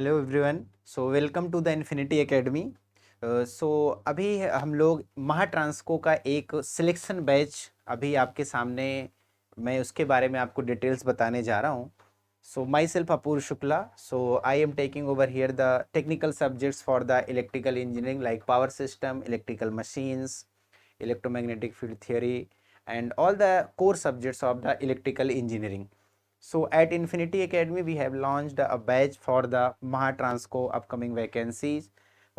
Hello everyone. So welcome to the infinity academy. So अभी हम लोग महाट्रांसको का एक सिलेक्शन बैच अभी आपके सामने, मैं उसके बारे में आपको डिटेल्स बताने जा रहा हूँ। So myself Apoorv Shukla. So I am taking over here the technical subjects for the electrical engineering like power system, electrical machines, electromagnetic field theory, and all the core subjects of the electrical engineering. So at Infinity Academy, we have launched a batch for the Mahatransco upcoming vacancies,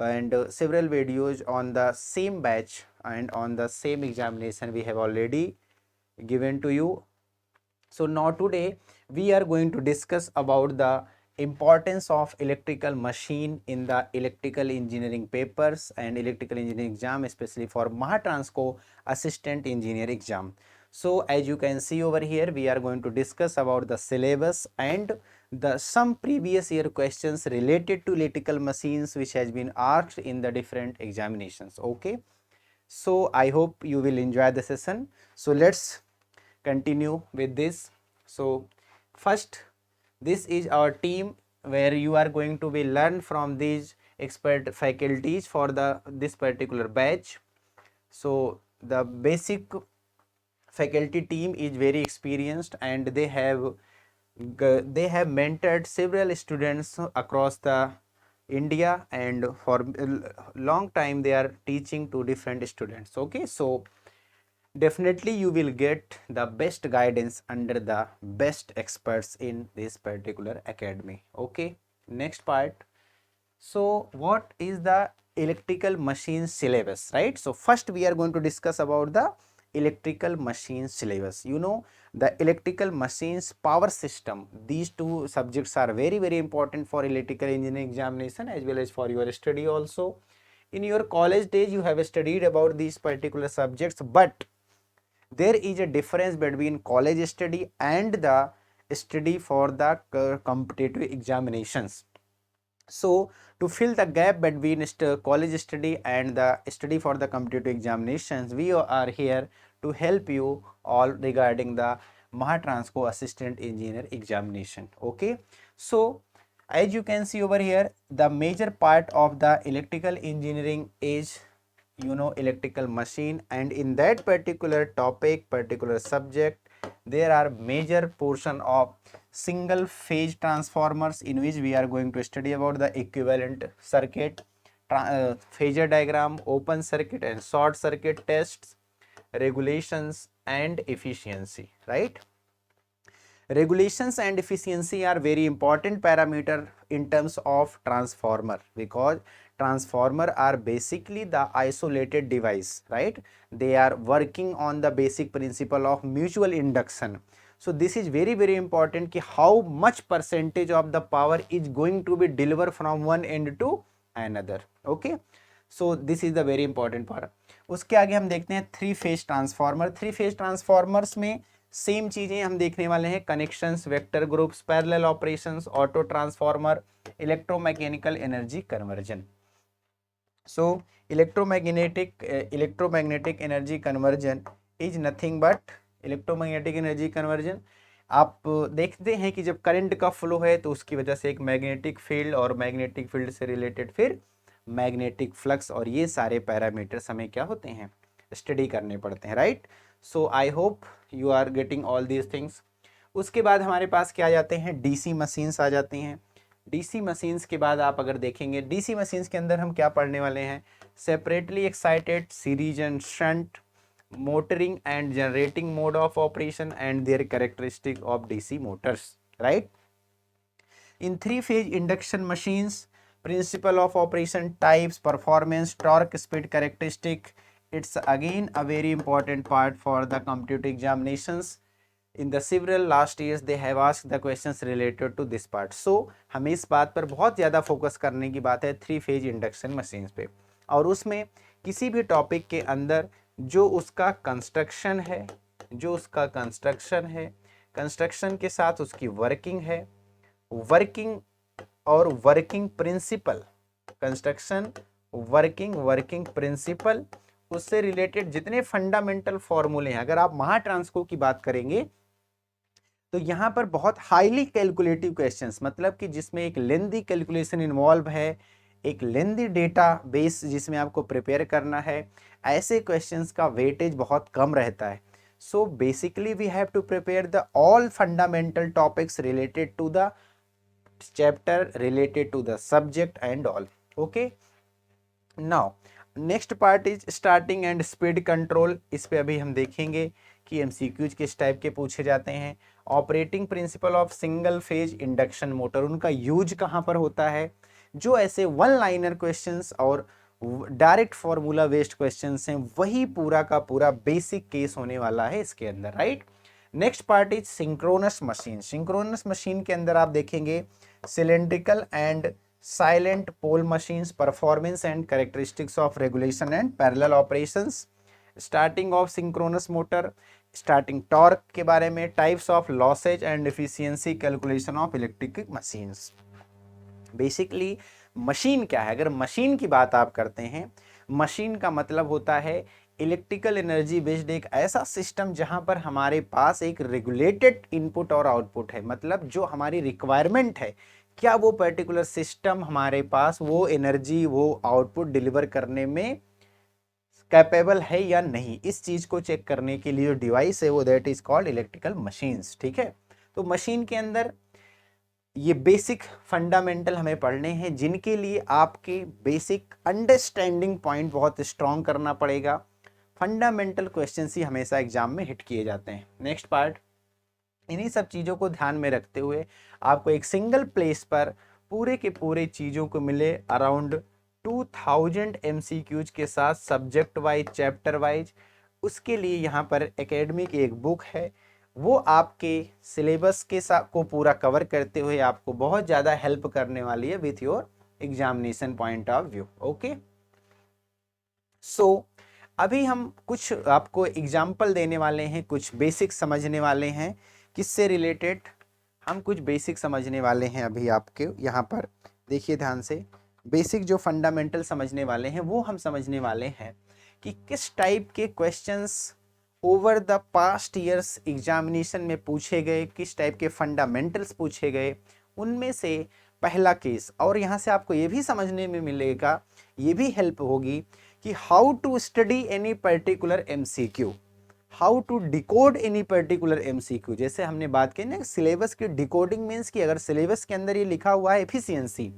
and several videos on the same batch and on the same examination we have already given to you. So now today we are going to discuss about the importance of electrical machine in the electrical engineering papers and electrical engineering exam, especially for Mahatransco assistant engineer exam. So as you can see over here, we are going to discuss about the syllabus and the some previous year questions related to electrical machines which has been asked in the different examinations. Okay, so I hope you will enjoy the session. So let's continue with this. So first, this is our team where you are going to be learn from these expert faculties for the this particular batch. So the basic faculty team is very experienced, and they have mentored several students across the India, and for a long time they are teaching to different students. Okay, so definitely you will get the best guidance under the best experts in this particular academy. Okay, next part. So what is the electrical machine syllabus, right? So first we are going to discuss about the electrical machine syllabus. You know, the electrical machines power system, these two subjects are very important for electrical engineering examination as well as for your study also. In your college days you have studied about these particular subjects, but there is a difference between college study and the study for the competitive examinations. So to fill the gap between college study and the study for the competitive examinations, we are here to help you all regarding the Mahatransco assistant engineer examination. Okay, so as you can see over here, the major part of the electrical engineering is, you know, electrical machine, and in that particular topic, particular subject, there are major portion of single phase transformers in which we are going to study about the equivalent circuit, phasor diagram, open circuit and short circuit tests, regulations and efficiency, right? Regulations and efficiency are very important parameter in terms of transformer, because transformer are basically the isolated device, right? They are working on the basic principle of mutual induction. So this is very important कि how much percentage of the power is going to be delivered from one end to another. Okay, so this is the very important part. उसके आगे हम देखते हैं three phase transformer. Three phase transformers में same चीजें हम देखने वाले हैं, connections, vector groups, parallel operations, auto transformer, electromechanical energy conversion. So electromagnetic energy conversion is nothing but electromagnetic energy conversion. आप देखते हैं कि जब करंट का फ्लो है तो उसकी वजह से एक मैग्नेटिक फील्ड, और मैग्नेटिक फील्ड से रिलेटेड फिर मैग्नेटिक फ्लक्स, और ये सारे पैरामीटर्स हमें क्या होते हैं, स्टडी करने पड़ते हैं, right? So I hope you are getting all these things. उसके बाद हमारे पास क्या आ जाते हैं, डीसी मशीन्स आ जाती हैं। डीसी मशीन्स के बाद आप अगर देखेंगे, डीसी मशीन्स के अंदर हम क्या पढ़ने वाले हैं, separately excited, series and shunt, motoring and generating mode of operation and there characteristic of DC Motors, right? In three phase induction machines, principle of operation, types, performance, torque, speed characteristic, it's again a very important part for the competitive examinations. In the several last years they have asked the questions related to this part. So हमें इस बात पर बहुत ज़्यादा focus करने की बात है थ्री फेज इंडक्शन मशीन्स पे, और उसमें किसी भी टॉपिक के अंदर जो उसका कंस्ट्रक्शन है, कंस्ट्रक्शन के साथ उसकी वर्किंग है, वर्किंग और working principle, construction, working principle, उससे रिलेटेड जितने फंडामेंटल फॉर्मूले हैं, अगर आप महाट्रांसको की बात करेंगे तो यहाँ पर बहुत हाईली कैलकुलेटिव क्वेश्चंस, मतलब कि जिसमें एक लेंदी कैलकुलेशन इन्वॉल्व है, एक लेंदी डेटा बेस जिसमें आपको प्रिपेयर करना है, ऐसे क्वेश्चंस का वेटेज बहुत कम रहता है. So basically we have to prepare the all fundamental topics related to the chapter, related to the subject and all. Okay, now next part is starting and speed control. इस पे अभी हम देखेंगे कि एमसीक्यूज किस टाइप के पूछे जाते हैं. Operating principle of single phase induction motor, उनका यूज कहाँ पर होता है. जो ऐसे वन लाइनर क्वेश्चंस और डायरेक्ट फॉर्मूला बेस्ड क्वेश्चंस हैं, वही पूरा का पूरा बेसिक केस होने वाला है इसके अंदर, right. Next part is synchronous machine. Synchronous machine के अंदर आप देखेंगे cylindrical and salient pole machines, performance and characteristics of regulation and parallel operations, starting of synchronous motor, starting torque के बारे में, types of losses and efficiency calculation of electric machines. Basically machine क्या है, अगर मशीन की बात आप करते हैं, मशीन का मतलब होता है इलेक्ट्रिकल एनर्जी बेस्ड एक ऐसा सिस्टम जहां पर हमारे पास एक रेगुलेटेड इनपुट और आउटपुट है. मतलब जो हमारी रिक्वायरमेंट है, क्या वो पर्टिकुलर सिस्टम हमारे पास वो एनर्जी, वो आउटपुट डिलीवर करने में कैपेबल है या नहीं, इस चीज को चेक करने के लिए जो डिवाइस है वो that is called electrical machines. ठीक है, तो मशीन के अंदर ये बेसिक फंडामेंटल हमें पढ़ने हैं, जिनके लिए आपके बेसिक अंडरस्टैंडिंग पॉइंट बहुत स्ट्रॉन्ग करना पड़ेगा. फंडामेंटल क्वेश्चंस ही हमेशा एग्जाम में हिट किए जाते हैं. नेक्स्ट पार्ट, इन्हीं सब चीज़ों को ध्यान में रखते हुए आपको एक सिंगल प्लेस पर पूरे के पूरे चीज़ों को मिले अराउंड 2000 MCQs के साथ सब्जेक्ट वाइज, चैप्टर वाइज. उसके लिए यहाँ पर एकेडमी की एक बुक है, वो आपके सिलेबस के साथ को पूरा कवर करते हुए आपको बहुत ज़्यादा हेल्प करने वाली है with your examination point of view. Okay, so अभी हम कुछ आपको एग्जाम्पल देने वाले हैं, कुछ बेसिक समझने वाले हैं. किससे रिलेटेड, हम कुछ बेसिक समझने वाले हैं. अभी आपके यहाँ पर देखिए ध्यान से, बेसिक जो फंडामेंटल समझने वाले हैं वो हम समझने वाले हैं कि किस टाइप के questions over the past years examination में पूछे गए, किस टाइप के फंडामेंटल्स पूछे गए. उनमें से पहला केस, और यहाँ से आपको ये भी समझने में मिलेगा, ये भी हेल्प होगी कि how to study any particular MCQ, how to decode any particular MCQ. जैसे हमने बात की ना सिलेबस की डिकोडिंग, मीन्स कि अगर सिलेबस के अंदर ये लिखा हुआ है एफिशिएंसी,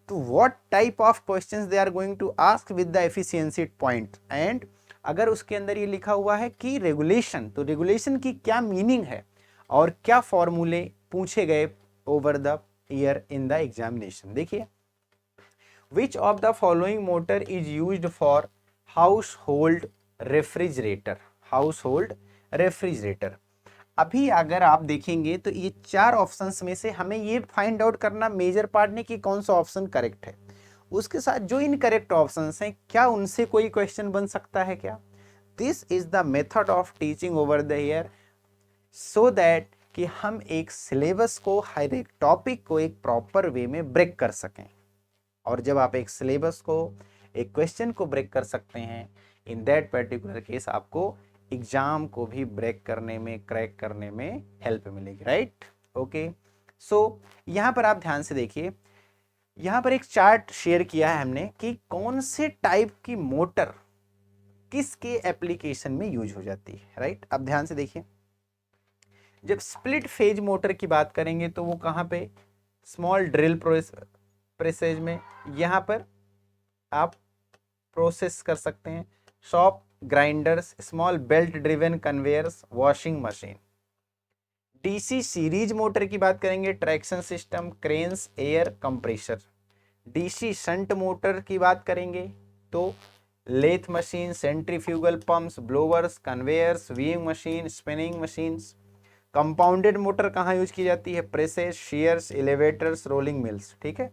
तो what type of questions they are going to ask with the efficiency point. And अगर उसके अंदर ये लिखा हुआ है कि रेगुलेशन, तो रेगुलेशन की क्या मीनिंग है और क्या फॉर्मूले पूछे गए over the year in the examination. देखिए, which of the following motor is used for household refrigerator. Household refrigerator. अभी अगर आप देखेंगे तो ये चार ऑप्शंस में से हमें ये फाइंड आउट करना मेजर पार्ट नहीं कि कौन सा ऑप्शन करेक्ट है. उसके साथ जो इनकरेक्ट ऑप्शंस हैं, क्या उनसे कोई क्वेश्चन बन सकता है क्या. This is the method of teaching over the year, so that कि हम एक सिलेबस को, हर एक टॉपिक को एक प्रॉपर वे में ब्रेक कर सकें. और जब आप एक सिलेबस को, एक क्वेश्चन को ब्रेक कर सकते हैं, इन दैट पर्टिकुलर केस आपको एग्जाम को भी ब्रेक करने में, क्रैक करने में हेल्प मिलेगी, राइट. ओके, सो यहाँ पर आप ध्यान से देखिए, यहाँ पर एक चार्ट शेयर किया है हमने कि कौन से टाइप की मोटर किसके एप्लीकेशन में यूज हो जाती है, राइट. अब ध्यान से देखिए, जब स्प्लिट फेज मोटर की बात करेंगे तो वो कहाँ पे, स्मॉल ड्रिल प्रेसेज में, यहाँ पर आप प्रोसेस कर सकते हैं. Shop grinders, small belt driven conveyors, washing machine. DC series motor की बात करेंगे, traction system, cranes, air compressor. DC shunt motor की बात करेंगे तो lathe machine, centrifugal pumps, blowers, conveyors, weighing machine, spinning machines. Compounded motor कहाँ use की जाती है, presses, shears, elevators, rolling mills. ठीक है,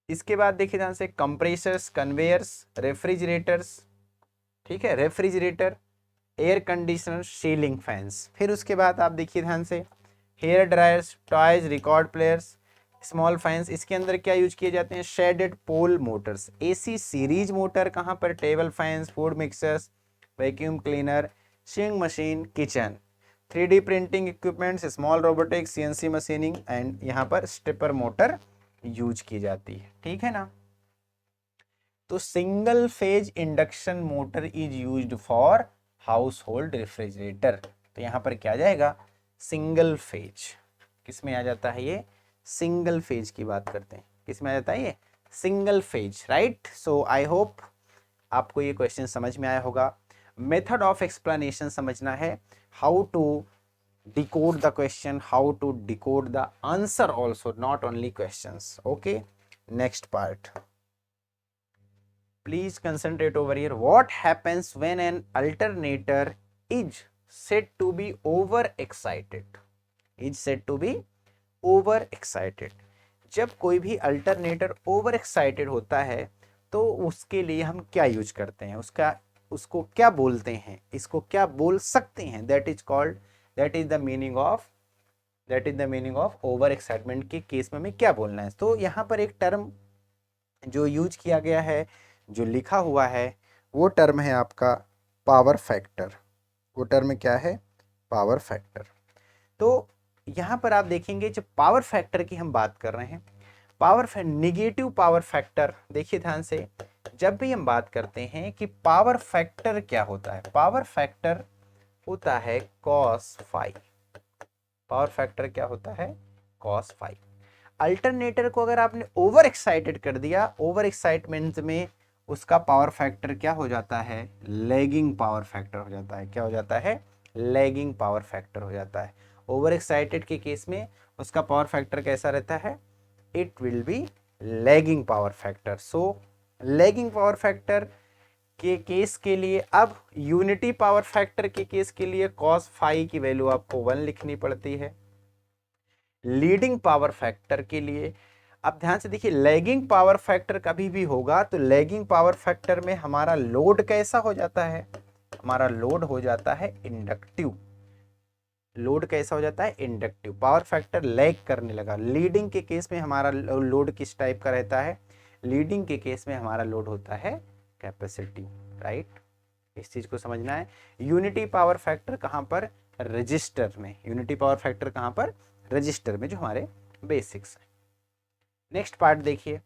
इसके बाद देखिए ध्यान से, कंप्रेसर्स, कन्वेयर्स, रेफ्रिजरेटर्स. ठीक है, refrigerator, air conditioner, ceiling fans. फिर उसके बाद आप देखिए ध्यान से, hair dryers, toys, record players, small fans. इसके अंदर क्या यूज किए जाते हैं, shaded pole motors. AC series motor कहाँ पर, table fans, food mixers, vacuum cleaner, swing machine, kitchen. 3D printing equipments, small robotics, CNC machining and यहाँ पर स्टेपर मोटर यूज की जाती है, ठीक है ना। तो single phase induction motor is used for household refrigerator. तो यहाँ पर क्या आ जाएगा, सिंगल फेज। किस में आ जाता है ये, सिंगल फेज की बात करते हैं, किस में आ जाता है ये, single phase, right. So I hope आपको ये क्वेश्चन समझ में आया होगा। मेथड ऑफ एक्सप्लेनेशन समझना है, how to decode the question, how to decode the answer also, not only questions. Okay, next part, please concentrate over here. What happens when an alternator is said to be over excited? Is said to be over excited. जब कोई भी alternator over excited होता है तो उसके लिए हम क्या यूज करते हैं, उसको क्या बोलते हैं, इसको क्या बोल सकते हैं, that is the meaning of over excitement के केस में हमें क्या बोलना है। तो यहाँ पर एक टर्म जो यूज किया गया है, जो लिखा हुआ है, वो टर्म है आपका पावर फैक्टर। वो टर्म क्या है, पावर फैक्टर। तो यहाँ पर आप देखेंगे जब पावर फैक्टर की हम बात कर रहे हैं, निगेटिव पावर फैक्टर, देखिए ध्यान से, जब भी हम बात करते हैं कि पावर फैक्टर क्या होता है, पावर फैक्टर होता है cos फाई। पावर फैक्टर क्या होता है, cos फाई। अल्टरनेटर को अगर आपने ओवर एक्साइटेड कर दिया, ओवर एक्साइटमेंट में उसका पावर फैक्टर क्या हो जाता है, लैगिंग पावर फैक्टर हो जाता है। क्या हो जाता है, लैगिंग पावर फैक्टर हो जाता है। ओवर एक्साइटेड के केस में उसका पावर फैक्टर कैसा रहता है, it will be lagging power factor. So lagging power factor के केस के लिए, अब यूनिटी पावर फैक्टर के केस के लिए cos फाई की वैल्यू आपको 1 लिखनी पड़ती है। लीडिंग पावर फैक्टर के लिए, अब ध्यान से देखिए, लैगिंग पावर फैक्टर कभी भी होगा तो लैगिंग पावर फैक्टर में हमारा लोड कैसा हो जाता है, हमारा लोड हो जाता है इंडक्टिव। लोड कैसा हो जाता है, इंडक्टिव। पावर फैक्टर लैग करने लगा। लीडिंग के केस में हमारा लोड किस टाइप का रहता है, लीडिंग के केस में हमारा लोड होता है कैपेसिटी, राइट। इस चीज को समझना है। यूनिटी पावर फैक्टर कहां पर, रजिस्टर में। यूनिटी पावर फैक्टर कहां पर, रजिस्टर में, जो हमारे बेसिक्स है। नेक्स्ट पार्ट देखिए,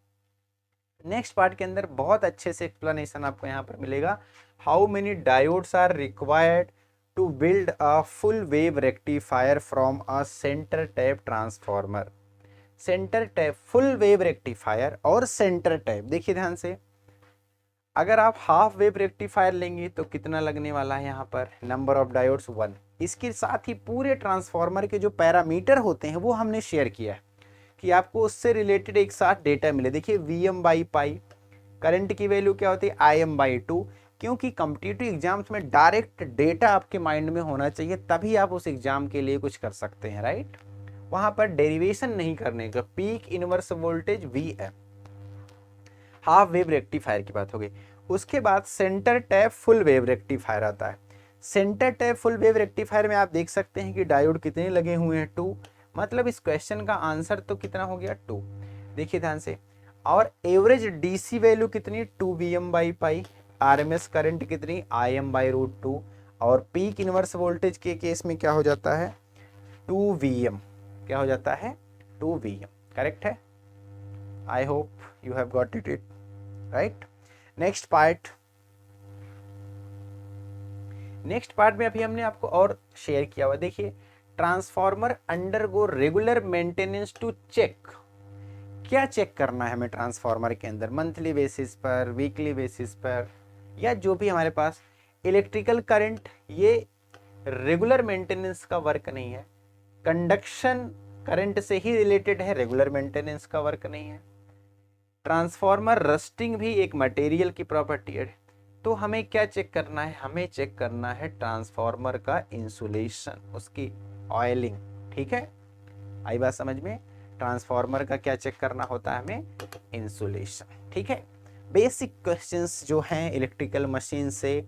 नेक्स्ट पार्ट के अंदर बहुत अच्छे से एक्सप्लेनेशन आपको यहाँ पर मिलेगा। How many diodes are required to build a full wave rectifier from a centre tap transformer. Centre tap, full wave rectifier और सेंटर टैप, देखिए ध्यान से, अगर आप हाफ वेव रेक्टिफायर लेंगे तो कितना लगने वाला है यहाँ पर, नंबर ऑफ डायोड्स 1। इसके साथ ही पूरे ट्रांसफॉर्मर के जो पैरामीटर होते हैं वो हमने शेयर किया है कि आपको उससे रिलेटेड एक साथ डेटा मिले। देखिए Vm/पाई, करंट की वैल्यू क्या होती है, Im/2। क्योंकि कॉम्पिटिटिव एग्जाम्स में डायरेक्ट डेटा आपके माइंड में होना चाहिए, तभी आप उस एग्जाम के लिए कुछ कर सकते हैं, राइट। वहां पर डेरिवेशन नहीं करने का। Peak inverse voltage Vm, half wave rectifier की बात हो गई। उसके बाद centre tap full wave rectifier आता है। Centre tap full wave rectifier में आप देख सकते हैं कि डायोड कितने लगे हुए हैं, 2। मतलब इस क्वेश्चन का आंसर तो कितना हो गया, 2। देखिए ध्यान से, और एवरेज डीसी वैल्यू कितनी, 2 Vm/पाई। आरएमएस करंट कितनी, Im/√2। और पीक इनवर्स वोल्टेज के केस में क्या हो जाता है, 2 Vm। क्या हो जाता है, 2 Vm। करेक्ट है, I hope you have got it, right. Next part में अभी हमने आपको और शेयर किया हुआ, देखिए, transformer undergo regular maintenance to check. क्या चेक करना है हमें ट्रांसफॉर्मर के अंदर, मंथली बेसिस पर, वीकली बेसिस पर, या जो भी हमारे पास इलेक्ट्रिकल करंट, ये रेगुलर मेंटेनेंस का वर्क नहीं है। कंडक्शन करंट से ही रिलेटेड है, रेगुलर मेंटेनेंस का वर्क नहीं है। ट्रांसफॉर्मर रस्टिंग भी एक मटेरियल की प्रॉपर्टी है। तो हमें क्या चेक करना है, हमें चेक करना है ट्रांसफॉर्मर का इंसुलेशन, उसकी ऑयलिंग, ठीक है। आई बात समझ में, ट्रांसफॉर्मर का क्या चेक करना होता है हमें, इंसुलेशन, ठीक है। बेसिक क्वेश्चंस जो हैं इलेक्ट्रिकल मशीन से,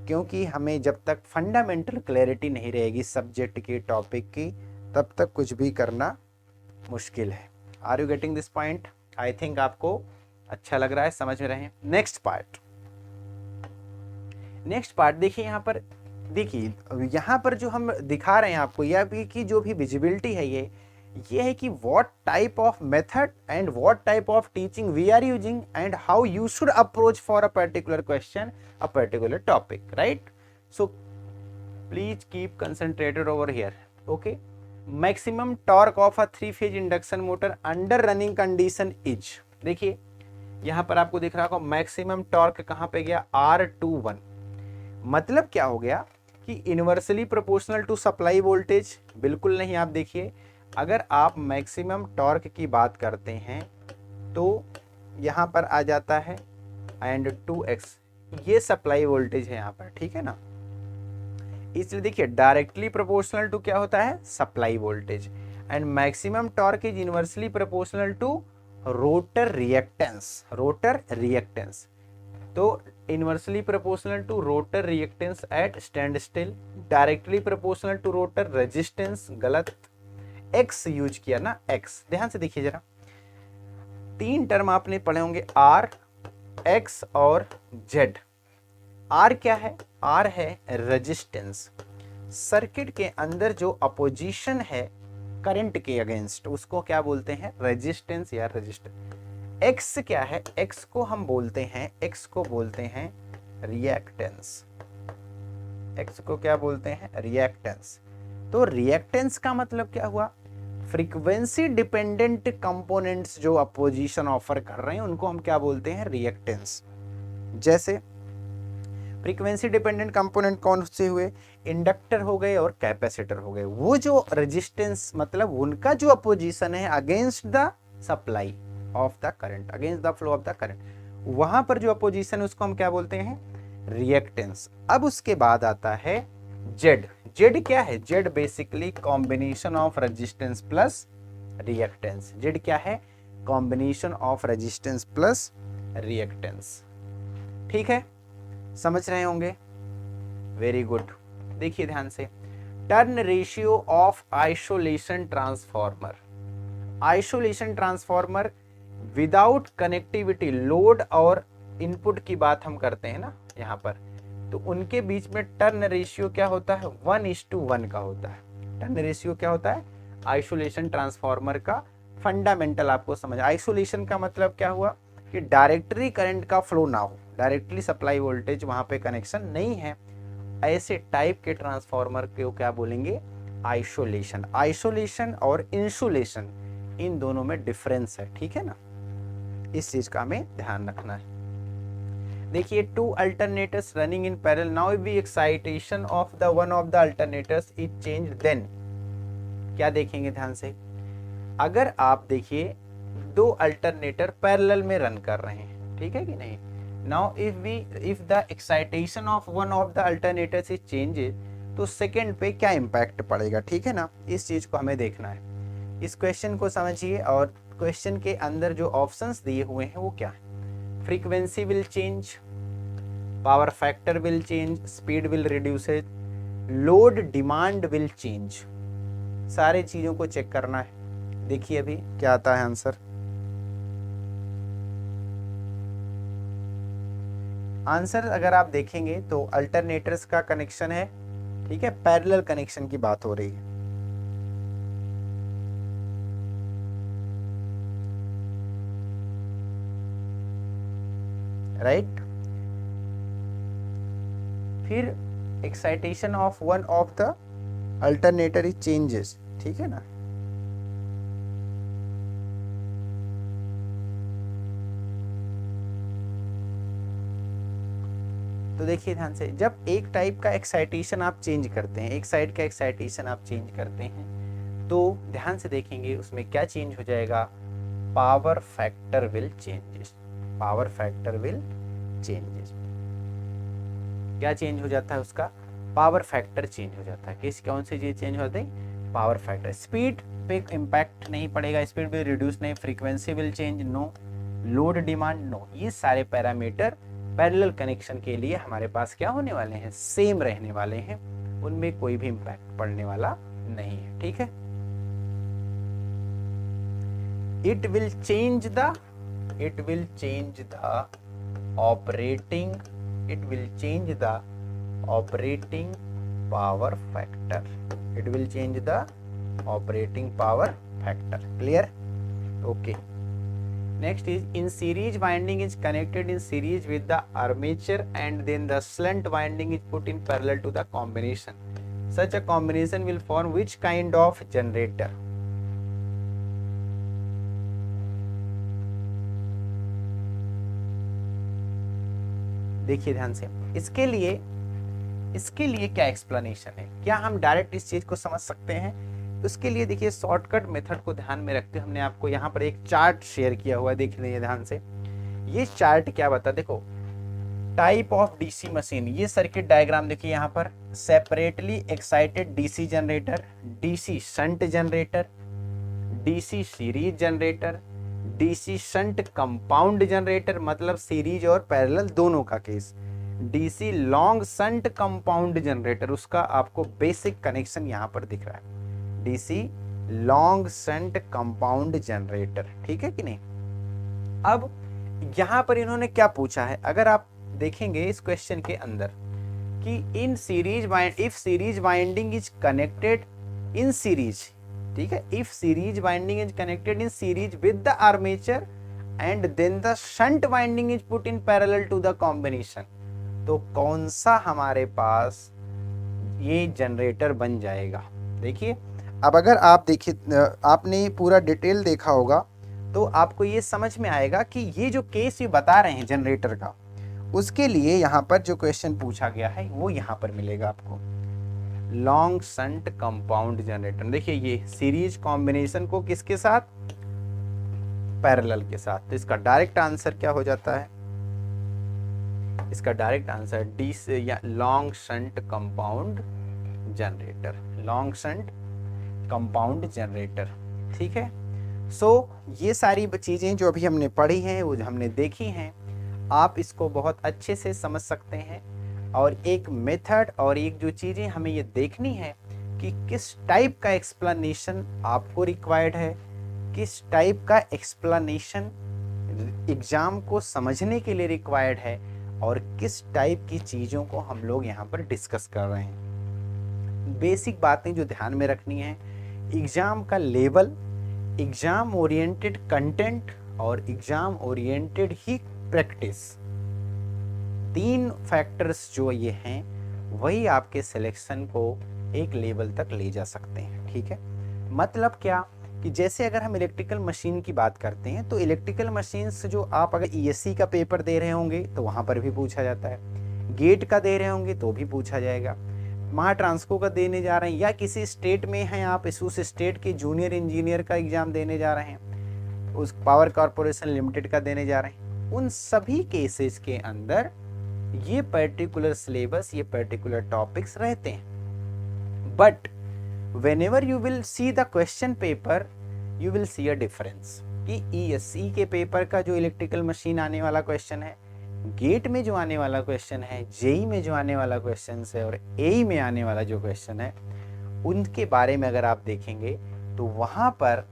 क्योंकि हमें जब तक फंडामेंटल क्लैरिटी नहीं रहेगी सब्जेक्ट की, टॉपिक की, तब तक कुछ भी करना मुश्किल है। Are you getting this point? I think आपको अच्छा लग रहा है, समझ में रहे। नेक्स्ट पार्ट देखिए, यहाँ पर देखिए यहाँ पर जो हम दिखा रहे हैं आपको, यह भी कि जो भी विजिबिलिटी है ये है कि what type of method and what type of teaching we are using and how you should approach for a particular question, a particular topic, right? So please keep concentrated over here, okay? Maximum torque of a three phase induction motor under running condition is, देखिए यहां पर आपको दिख रहा होगा maximum torque कहां पे गया, R21। मतलब क्या हो गया कि inversely proportional to supply voltage, बिल्कुल नहीं। आप देखिए अगर आप मैक्सिमम टॉर्क की बात करते हैं तो यहां पर आ जाता है एंड 2x, ये सप्लाई वोल्टेज है यहां पर, ठीक है ना? इसलिए देखिए डायरेक्टली प्रोपोर्शनल टू क्या होता है, supply voltage, and maximum torque is inversely proportional to rotor reactance, rotor reactance. तो inversely proportional to rotor reactance at standstill, directly proportional to rotor resistance, गलत, एक्स यूज किया ना, x. ध्यान से देखिए जरा, 3 टर्म आपने पढ़े होंगे, आर, एक्स और जेड। आर क्या है, आर है रेजिस्टेंस, सर्किट के अंदर जो अपोजिशन है करंट के अगेंस्ट, उसको क्या बोलते हैं, रेजिस्टेंस या रेजिस्टेंस। एक्स क्या है, एक्स को हम बोलते हैं, एक्स को बोलते हैं रिएक्टेंस, एक्स को क्या बोलते हैं, रिएक्टेंस। तो रिएक्टेंस का मतलब क्या हुआ, फ्रीक्वेंसी डिपेंडेंट कंपोनेंट्स जो अपोजिशन ऑफर कर रहे हैं उनको हम क्या बोलते हैं, रिएक्टेंस। जैसे फ्रीक्वेंसी डिपेंडेंट कंपोनेंट कौन से हुए, इंडक्टर हो गए और कैपेसिटर हो गए। वो जो रेजिस्टेंस मतलब उनका जो अपोजिशन है against the supply of the current, against the flow of the current, वहां पर जो अपोजिशन है उसको हम क्या बोलते हैं, रिएक्टेंस। अब उसके बाद आता है जेड। जेड क्या है, Z basically combination of resistance plus reactance. Z क्या है, combination of resistance plus reactance. ठीक है, समझ रहे होंगे, वेरी गुड। देखिए ध्यान से, turn ratio of isolation transformer, isolation transformer without connectivity, load और इनपुट की बात हम करते हैं ना यहाँ पर, तो उनके बीच में टर्न रेशियो क्या होता है, 1:1 का होता है। टर्न रेशियो क्या होता है, आइसोलेशन ट्रांसफॉर्मर का फंडामेंटल आपको समझ। आइसोलेशन का मतलब क्या हुआ कि डायरेक्टली करंट का फ्लो ना हो, डायरेक्टली सप्लाई वोल्टेज वहां पे कनेक्शन नहीं है, ऐसे टाइप के ट्रांसफॉर्मर को क्या बोलेंगे, आइसोलेशन। आइसोलेशन और इंसुलेशन, इन दोनों में डिफरेंस है, ठीक है ना, इस चीज का हमें ध्यान रखना है। देखिए, 2 alternators running in parallel, now if the excitation of the one of the alternators is change, then क्या देखेंगे ध्यान से, अगर आप देखिए 2 अल्टरनेटर पैरेलल में रन कर रहे हैं, ठीक है कि नहीं। Now if the excitation of one of the alternators is changes, तो सेकंड पे क्या इंपैक्ट पड़ेगा, ठीक है ना, इस चीज को हमें देखना है। इस क्वेश्चन को समझिए, और क्वेश्चन के अंदर जो ऑप्शंस दिए हुए हैं वो क्या है, frequency will change, power factor will change, speed will reduce, load demand will change, सारे चीजों को चेक करना है। देखिए अभी क्या आता है आंसर। आंसर अगर आप देखेंगे तो अल्टरनेटर्स का कनेक्शन है, ठीक है, पैरेलल कनेक्शन की बात हो रही है। राइट, फिर excitation of one of the alternator is changes, ठीक है ना। तो देखिए ध्यान से, जब एक टाइप का एक्साइटेशन आप चेंज करते हैं, एक साइड का एक्साइटेशन आप चेंज करते हैं, तो ध्यान से देखेंगे उसमें क्या चेंज हो जाएगा, power factor will changes, power factor will changes. क्या चेंज हो जाता है उसका, पावर फैक्टर चेंज हो जाता है। किस कौन सी चीज चेंज होती है, पावर फैक्टर। स्पीड पे इम्पैक्ट नहीं पड़ेगा, स्पीड भी रिड्यूस नहीं, frequency will change no, load demand no, ये सारे पैरामीटर पैरेलल कनेक्शन के लिए हमारे पास क्या होने वाले हैं, सेम रहने वाले हैं, उनमें कोई भी इम्पैक्ट पड़ने वाला नहीं है, ठीक है। It will change the operating, it will change the operating power factor. It will change the operating power factor. Clear? Okay. Next is, in series winding is connected in series with the armature and then the shunt winding is put in parallel to the combination. Such a combination will form which kind of generator? देखिए ध्यान से, इसके लिए क्या explanation है? क्या हम direct इस चीज को समझ सकते हैं? उसके लिए देखिए शॉर्टकट मेथड को ध्यान में रखते हुए हमने आपको यहाँ पर एक चार्ट शेयर किया हुआ है, देख लीजिए ध्यान से। ये चार्ट क्या बता, देखो टाइप ऑफ डीसी मशीन, ये सर्किट डायग्राम देखिए यहाँ पर, separately excited DC generator, DC shunt generator, DC series generator, DC shunt compound generator, मतलब सीरीज और पैरेलल दोनों का case, DC long shunt compound generator, उसका आपको बेसिक कनेक्शन यहाँ पर दिख रहा है, DC long shunt compound generator, ठीक है कि नहीं। अब यहाँ पर इन्होंने क्या पूछा है, अगर आप देखेंगे इस क्वेश्चन के अंदर कि in series if series winding is connected in series, ठीक है, if series winding is connected in series with the armature and then the shunt winding is put in parallel to the combination, तो कौन सा हमारे पास ये generator बन जाएगा? देखिए अब अगर आप देखिए, आपने पूरा डिटेल देखा होगा तो आपको ये समझ में आएगा कि ये जो केस ये बता रहे हैं जनरेटर का, उसके लिए यहाँ पर जो क्वेश्चन पूछा गया है वो यहाँ पर मिलेगा आपको, लॉन्ग शंट कंपाउंड जनरेटर। देखिए ये सीरीज कॉम्बिनेशन को किसके साथ, पैरेलल के साथ, तो इसका डायरेक्ट आंसर क्या हो जाता है, इसका डायरेक्ट आंसर डी से या long shunt compound generator, long shunt compound generator, ठीक है। सो ये सारी चीजें जो अभी हमने पढ़ी हैं, वो जो हमने देखी हैं, आप इसको बहुत अच्छे से समझ सकते हैं। और एक मेथड और एक जो चीजें हमें ये देखनी है कि किस टाइप का एक्सप्लेनेशन आपको रिक्वायर्ड है, किस टाइप का एक्सप्लेनेशन एग्जाम को समझने के लिए रिक्वायर्ड है, और किस टाइप की चीज़ों को हम लोग यहाँ पर डिस्कस कर रहे हैं। बेसिक बातें जो ध्यान में रखनी है, एग्जाम का लेवल, एग्जाम ओरिएंटेड कंटेंट और एग्जाम ओरिएंटेड ही प्रैक्टिस, तीन फैक्टर्स जो ये हैं वही आपके सिलेक्शन को एक लेवल तक ले जा सकते हैं, ठीक है। मतलब क्या कि जैसे अगर हम इलेक्ट्रिकल मशीन की बात करते हैं तो इलेक्ट्रिकल मशीन से जो आप अगर ईएससी का पेपर दे रहे होंगे तो वहाँ पर भी पूछा जाता है, गेट का दे रहे होंगे तो भी पूछा जाएगा, महा ट्रांसको का देने जा रहे हैं या किसी स्टेट में हैं आप, उस स्टेट के जूनियर इंजीनियर का एग्जाम देने जा रहे हैं, उस पावर कॉरपोरेशन लिमिटेड का देने जा रहे हैं, उन सभी केसेस के अंदर ये पर्टिकुलर सिलेबस, ये पर्टिकुलर टॉपिक्स रहते हैं। But whenever you will see the question paper you will see a difference कि ESC के पेपर का जो इलेक्ट्रिकल मशीन आने वाला क्वेश्चन है, गेट में जो आने वाला क्वेश्चन है, जेई में जो आने वाला क्वेश्चन है और एई में आने वाला जो क्वेश्चन है, उनके बारे में अगर आप देखेंगे तो वहाँ पर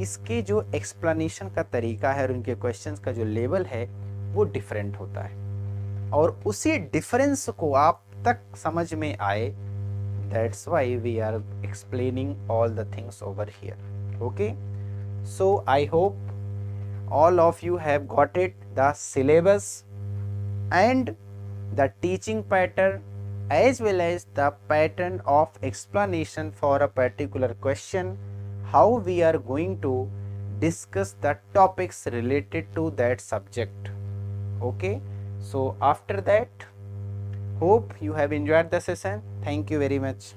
इसके जो एक्सप्लेनेशन का तरीका है और उनके क्वेश्चंस का जो लेवल है वो डिफरेंट होता है, और उसी डिफरेंस को आप तक समझ में आए, that's why we are explaining all the things over here. Okay, so I hope all of you have got it, the syllabus and the teaching pattern as well as the pattern of explanation for a particular question, how we are going to discuss the topics related to that subject. Okay, so after that, hope you have enjoyed the session. Thank you very much.